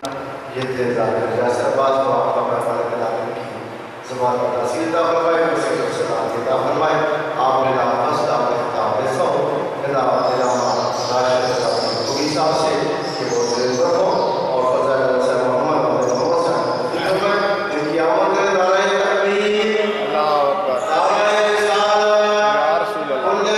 یہ تھے ظاہر جیسے بات کو آپ کا پیغام دلانے کی زبان پر تاثیر عطا فرمائے، اسی کو سلام عطا فرمائے. آپ نے نام حسد آپ نے خطاب سو خطاب راشد کوئی صاحب سے کہ وہ زیر ہو اور فضل حسین محمد اور محمد صاحب ان کی آمد کرے. نعرہ تکبیر، نعرہ رسالت، یا رسول اللہ،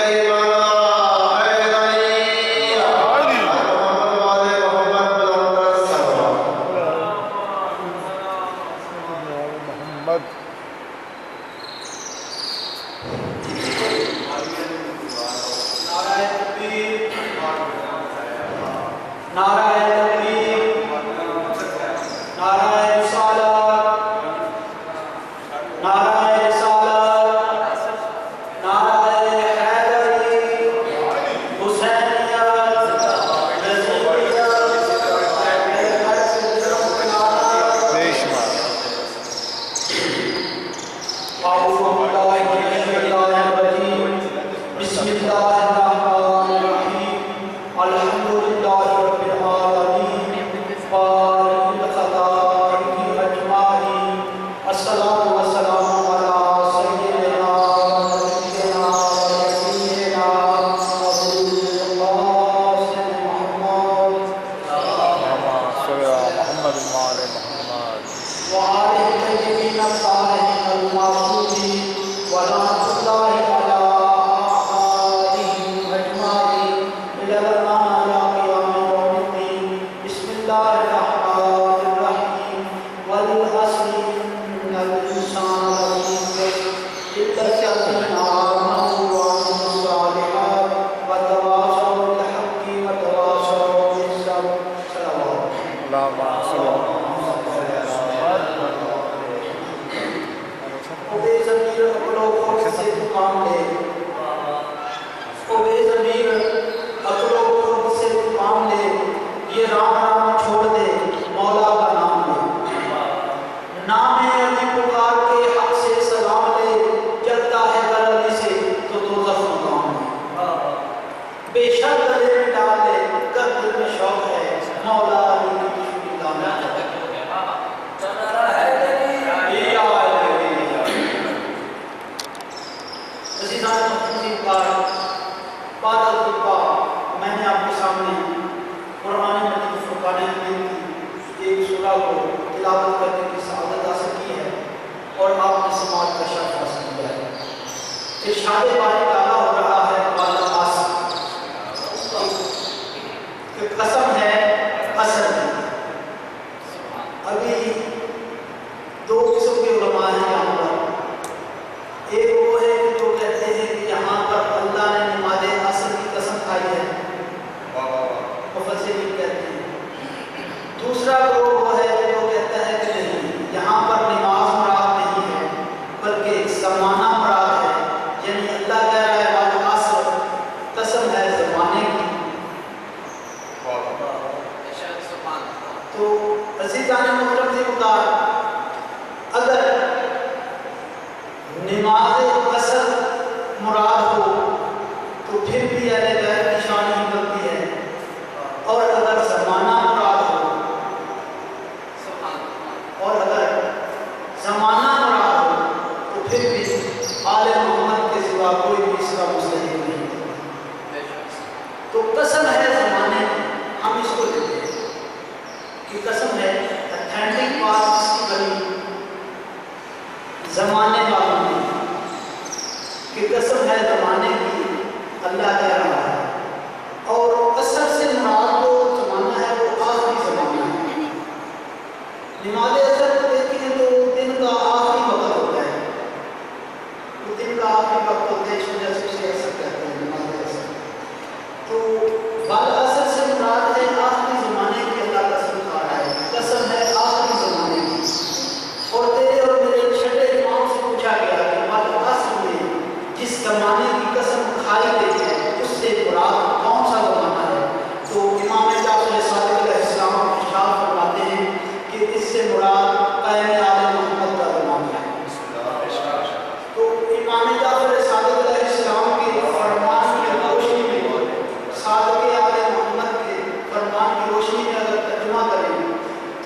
مراد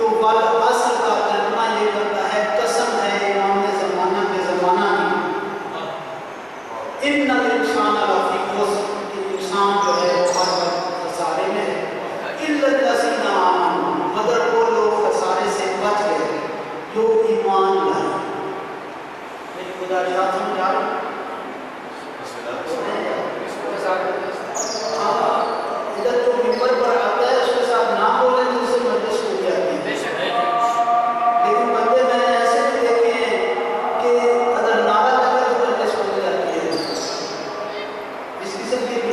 تو ول اصل کا ترجمہ یہ کرتا ہے قسم ہے امام زمانہ کے زمانہ کی، ان الانسان لفی خسر، کہ انسان جو ہے وہ خسارے میں ہے، الا الذین آمنوا، مگر وہ لوگ خسارے سے بچ گئے جو ایمان لائے۔ میری خدا شاہ سمجھا رہا ہوں؟ ادھر جو ممبر پر آتا ہے اس کے ساتھ نہ بولیں تو اس سے مجلس ہو جاتی ہے، لیکن بندے میں نے ایسے بھی دیکھے ہیں کہ اگر نعرہ لگا تو مجلس ہو جاتی ہے۔ اس قسم کی بھی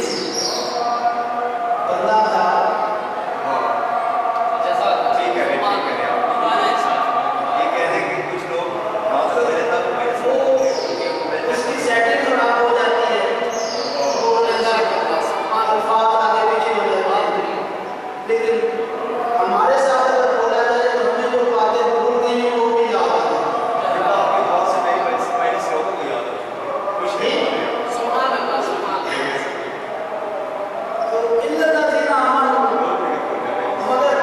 بندہ تھا، اس کی سیٹنگ خراب ہو جاتی ہے، بولنے کا الفاظ آگے پیچھے ہو جاتے ہیں، لیکن ہمارے ساتھ اگر بولا جائے تو ہمیں جو باتیں بھول گئی ہیں وہ بھی یاد آ جائیں۔ تو الا الذین آمنوا، مگر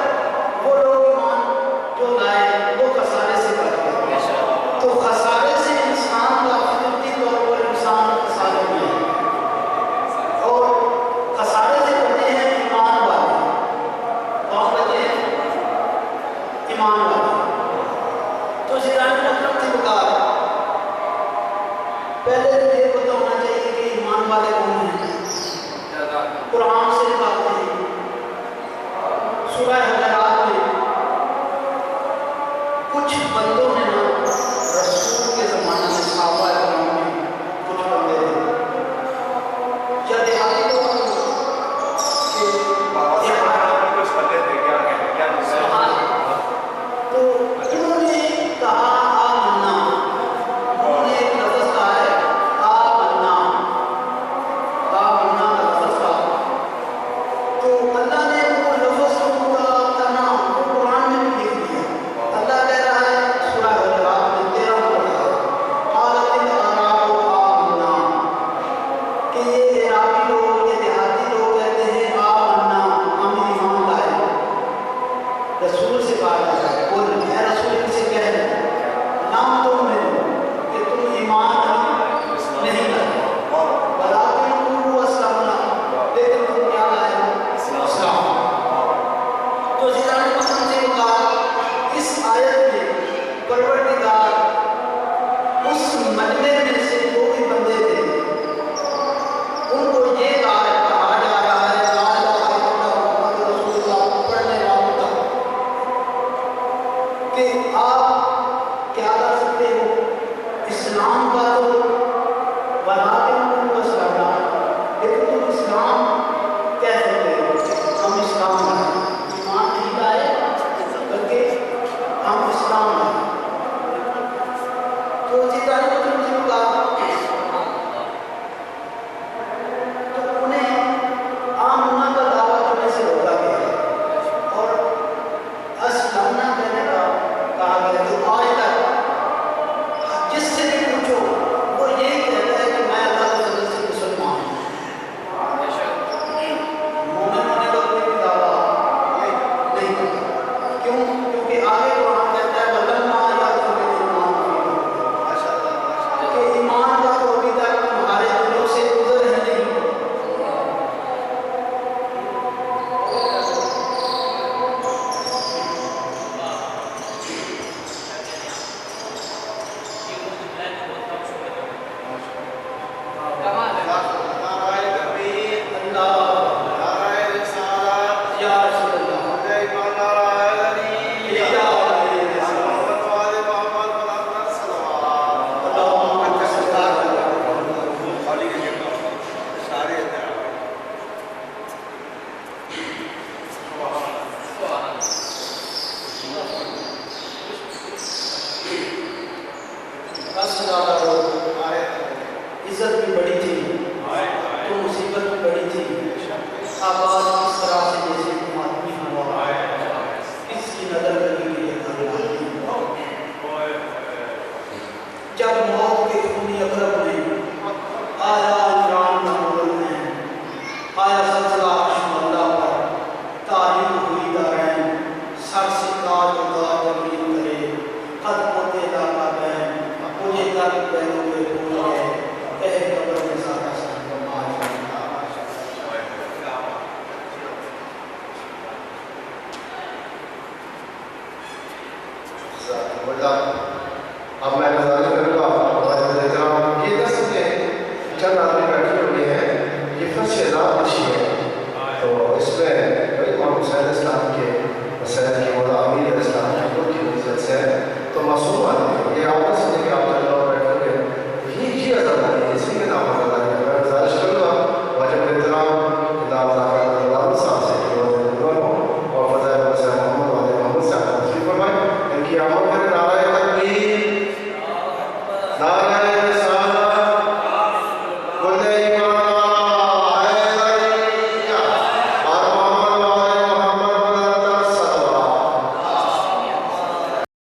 وہ لوگ ایمان جو لائے وہ خسارے سے بچ گئے۔ تو خسارے سے انسان کا فطری طور پر انسان خسارے میں ہے، اور خسارے سے بچے ہیں ایمان والے۔ کون بچے ہیں؟ ایمان والے۔ تو شیطان مطلب تھی بکار، پہلے یہ پتہ ہونا چاہیے کہ ایمان والے کون ہیں۔ قرآن سے باتیں ہیں، سورہ حجرات میں کچھ بندوں نے نا رسول کے زمانے میں صحابہ کرام میں کچھ بندے تھے یا دیہاتی لوگ کہ تو انہوں نے کہا آمنا، انہوں نے ایک لفظ کہا ہے آمنا، آمنا کا لفظ کہا، تو اللہ نے وہ لفظ کا تنا وہ قرآن میں بھی لکھ دیا۔ اللہ کہہ رہا ہے سورہ حجرات میں 13 نمبر قالت الاعراب آمنا، کہ یہ عرابی لوگ، یہ دیہاتی لوگ کہتے ہیں آمنا، ہم ایمان لائے۔ رسول سے بات کر رہا ہے، بول اے رسول ان سے کہہ رہے نام تم میں کہ تم ایمان نہیں لائے، بلاکن قولوا اسلمنا، لیکن تم کیا لائے؟ اسلام۔ تو شیطان قسم سے کہا اس آیت میں پروردگار اس مجمع میں سے جو بھی بندے تھے ان کو یہ کہا جا رہا ہے لا الہ الا اللہ محمد رسول اللہ پڑھنے والوں تک کہ آپ کیا کر سکتے ہو اسلام کا تو بلاکن قولوا اسلمنا، لیکن تم اسلام کہہ سکتے ہو ہم اسلام لائے، ایمان نہیں لائے بلکہ ہم اسلام لائے۔ تو شیطان نے تم سے کہا تو انہیں آمنا کا دعویٰ کرنے سے روکا گیا اور اسلمنا کہنے کا کہا گیا۔ تو آج تک جس سے بھی پوچھو وہ یہی کہتا ہے کہ میں اللہ کے فضل سے مسلمان ہوں۔ مومن ہونے کا کوئی بھی دعویٰ نہیں کرتا، کیوں؟ کیونکہ آگے قرآن کہتا ہے وَلَمَّا يَدْخُلِ الْإِيمَانُ فِي قُلُوبِكُمْ، کہ ایمان کا تو ابھی تک تمہارے دلوں سے گزر ہی نہیں۔ یا رسول اللہ، یا اللہم صل علی بس زیادہ لوگ عزت بھی بڑی تھی تو مصیبت بھی بڑی تھی، آواز اس طرح سے جیسے تم آدمی ہوا، کس کی نظر لگی گئی ہے؟ جب موت کے خونی اقرب میں آیا عمران محمود میں، آیا سلسلہ عرش اللہ پر، تعلیم ہوئی دارین، سر سے تاج اللہ جمیل کرے قد ہوتے داتا بہن مجھے طالب بہنوں کے بھول گئے اے قبر میں ساتھ ساتھ اب میں نظر